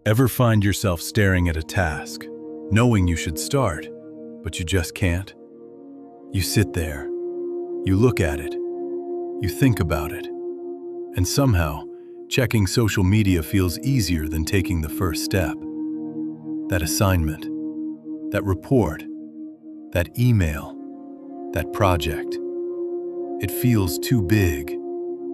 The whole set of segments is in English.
Ever find yourself staring at a task, knowing you should start, but you just can't? You sit there, you look at it, you think about it, and somehow, checking social media feels easier than taking the first step. That assignment, that report, that email, that project. It feels too big,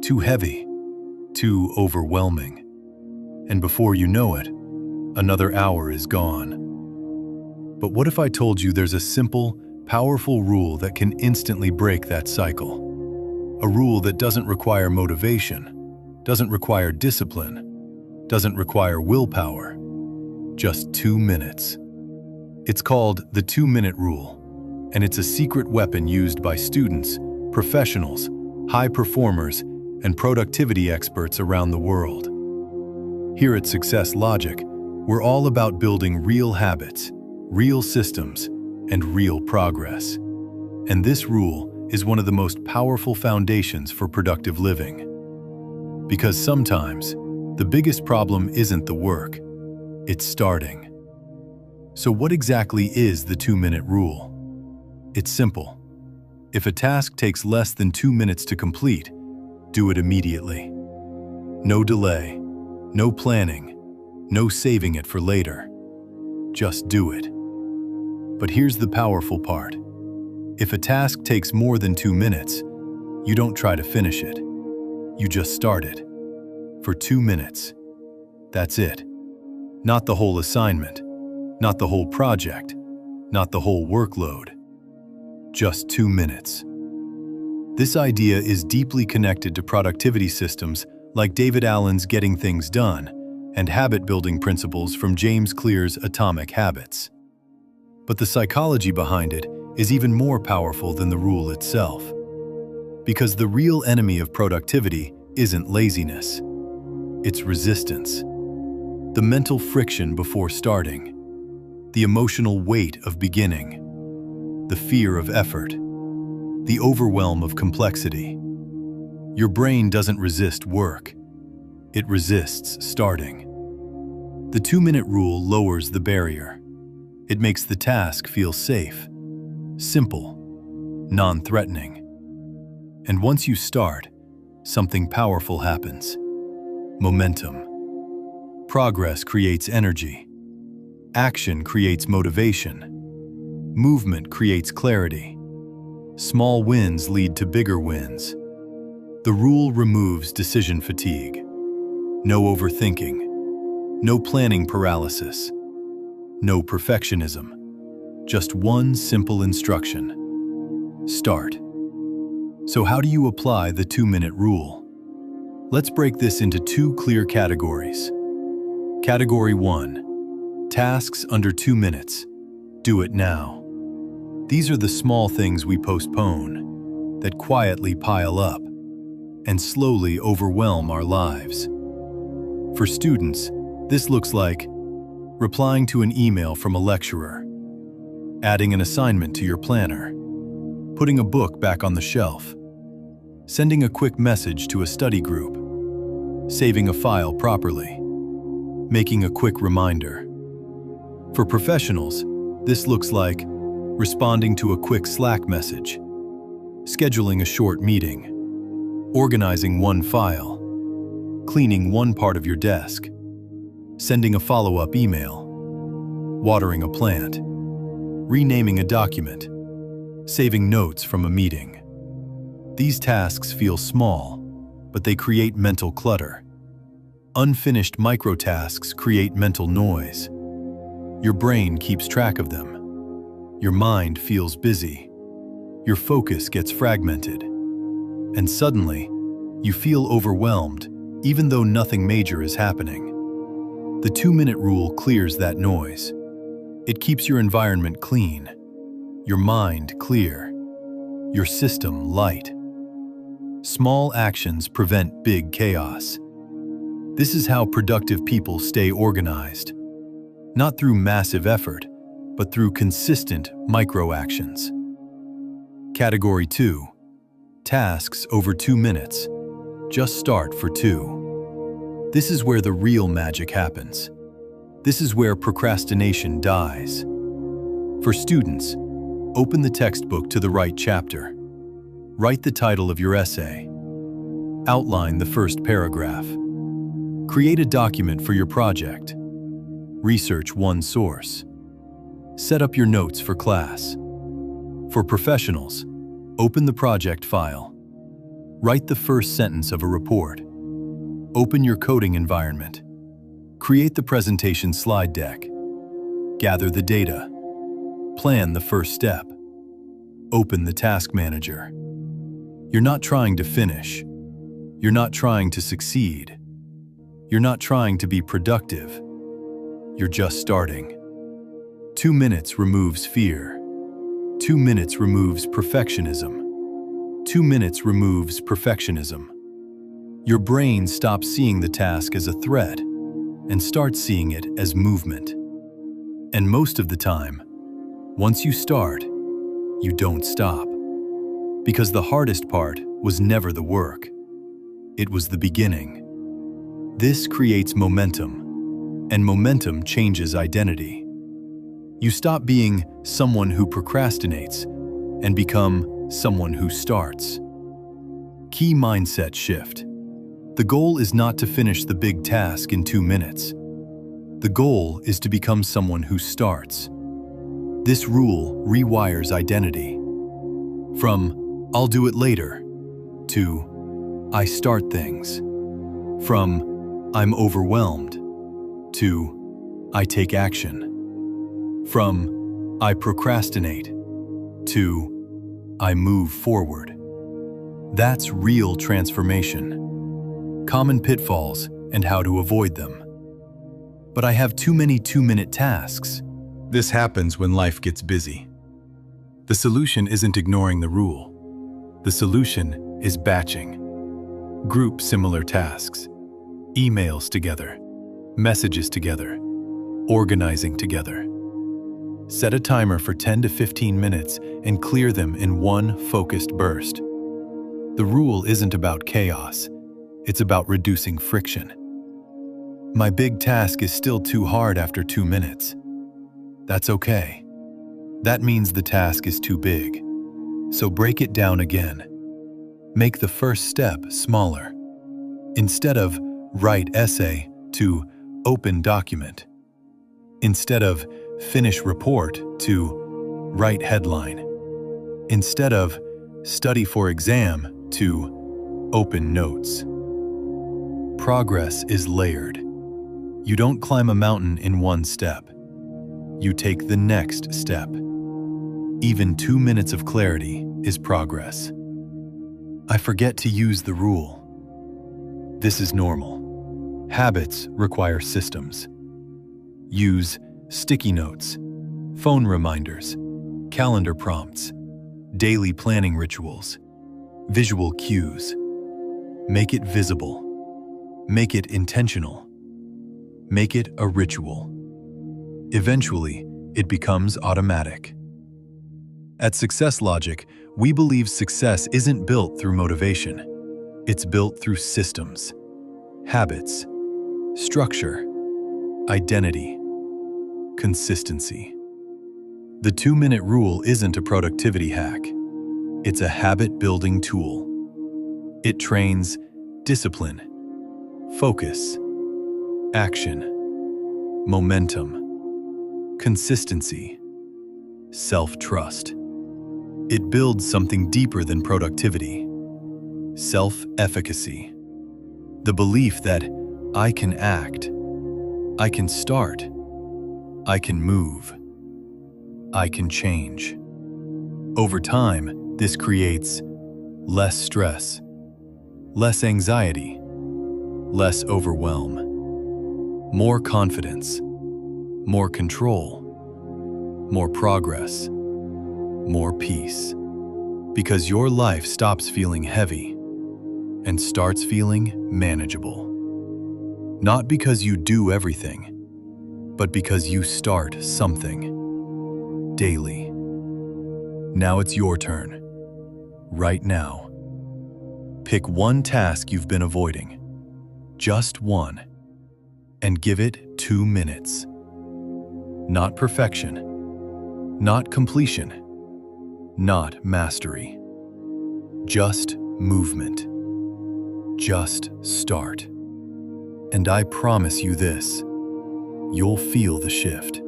too heavy, too overwhelming. And before you know it, another hour is gone. But what if I told you there's a simple, powerful rule that can instantly break that cycle? A rule that doesn't require motivation, doesn't require discipline, doesn't require willpower. Just 2 minutes. It's called the 2-minute rule, and it's a secret weapon used by students, professionals, high performers, and productivity experts around the world. Here at Success Logic, we're all about building real habits, real systems, and real progress. And this rule is one of the most powerful foundations for productive living. Because sometimes, the biggest problem isn't the work, it's starting. So what exactly is the 2-minute rule? It's simple. If a task takes less than 2 minutes to complete, do it immediately. No delay. No planning, no saving it for later. Just do it. But here's the powerful part. If a task takes more than 2 minutes, you don't try to finish it. You just start it. For 2 minutes. That's it. Not the whole assignment, not the whole project, not the whole workload. Just 2 minutes. This idea is deeply connected to productivity systems like David Allen's Getting Things Done and habit-building principles from James Clear's Atomic Habits. But the psychology behind it is even more powerful than the rule itself. Because the real enemy of productivity isn't laziness. It's resistance. The mental friction before starting. The emotional weight of beginning. The fear of effort. The overwhelm of complexity. Your brain doesn't resist work. It resists starting. The 2-minute rule lowers the barrier. It makes the task feel safe, simple, non-threatening. And once you start, something powerful happens. Momentum. Progress creates energy. Action creates motivation. Movement creates clarity. Small wins lead to bigger wins. The rule removes decision fatigue. No overthinking. No planning paralysis. No perfectionism. Just one simple instruction. Start. So how do you apply the 2-minute rule? Let's break this into 2 clear categories. Category 1. Tasks under 2 minutes. Do it now. These are the small things we postpone that quietly pile up and slowly overwhelm our lives. For students, this looks like replying to an email from a lecturer, adding an assignment to your planner, putting a book back on the shelf, sending a quick message to a study group, saving a file properly, making a quick reminder. For professionals, this looks like responding to a quick Slack message, scheduling a short meeting, organizing one file, cleaning one part of your desk, sending a follow-up email, watering a plant, renaming a document, saving notes from a meeting. These tasks feel small, but they create mental clutter. Unfinished microtasks create mental noise. Your brain keeps track of them. Your mind feels busy. Your focus gets fragmented. And suddenly, you feel overwhelmed, even though nothing major is happening. The 2-minute rule clears that noise. It keeps your environment clean, your mind clear, your system light. Small actions prevent big chaos. This is how productive people stay organized. Not through massive effort, but through consistent micro-actions. Category 2. Tasks over 2 minutes. Just start for 2. This is where the real magic happens. This is where procrastination dies. For students, open the textbook to the right chapter. Write the title of your essay. Outline the first paragraph. Create a document for your project. Research one source. Set up your notes for class. For professionals, open the project file. Write the first sentence of a report. Open your coding environment. Create the presentation slide deck. Gather the data. Plan the first step. Open the task manager. You're not trying to finish. You're not trying to succeed. You're not trying to be productive. You're just starting. 2 minutes removes fear. 2 minutes removes perfectionism. 2 minutes removes perfectionism. Your brain stops seeing the task as a threat and starts seeing it as movement. And most of the time, once you start, you don't stop. Because the hardest part was never the work. It was the beginning. This creates momentum, and momentum changes identity. You stop being someone who procrastinates and become someone who starts. Key mindset shift. The goal is not to finish the big task in 2 minutes. The goal is to become someone who starts. This rule rewires identity. From "I'll do it later" to "I start things." From "I'm overwhelmed" to "I take action." From "I procrastinate" to "I move forward." That's real transformation. Common pitfalls and how to avoid them. But I have too many 2-minute tasks. This happens when life gets busy. The solution isn't ignoring the rule. The solution is batching. Group similar tasks. Emails together. Messages together. Organizing together. Set a timer for 10 to 15 minutes and clear them in one focused burst. The rule isn't about chaos. It's about reducing friction. My big task is still too hard after 2 minutes. That's okay. That means the task is too big. So break it down again. Make the first step smaller. Instead of write essay to open document. Instead of finish report to write headline. Instead of study for exam to open notes. Progress is layered. You don't climb a mountain in one step. You take the next step. Even 2 minutes of clarity is progress. I forget to use the rule. This is normal. Habits require systems. Use sticky notes, phone reminders, calendar prompts, daily planning rituals, visual cues. Make it visible. Make it intentional. Make it a ritual. Eventually, it becomes automatic. At Success Logic, we believe success isn't built through motivation. It's built through systems, habits, structure, identity, consistency. The 2-minute rule isn't a productivity hack. It's a habit-building tool. It trains discipline, focus, action, momentum, consistency, self-trust. It builds something deeper than productivity. Self-efficacy. The belief that I can act, I can start, I can move, I can change. Over time, this creates less stress, less anxiety, less overwhelm, more confidence, more control, more progress, more peace. Because your life stops feeling heavy and starts feeling manageable. Not because you do everything, but because you start something daily. Now it's your turn. Right now. Pick one task you've been avoiding, just one, and give it 2 minutes. Not perfection. Not completion. Not mastery. Just movement. Just start. And I promise you this, you'll feel the shift.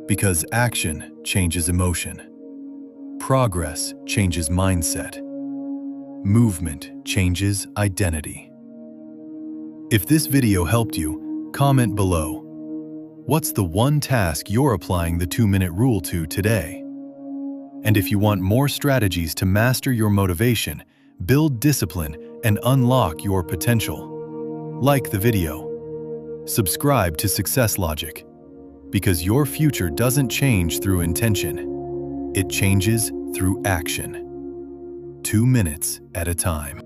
Because action changes emotion. Progress changes mindset. Movement changes identity. If this video helped you, comment below. What's the one task you're applying the 2-minute rule to today? And if you want more strategies to master your motivation, build discipline, and unlock your potential, like the video. Subscribe to Success Logic, because your future doesn't change through intention. It changes through action. 2 minutes at a time.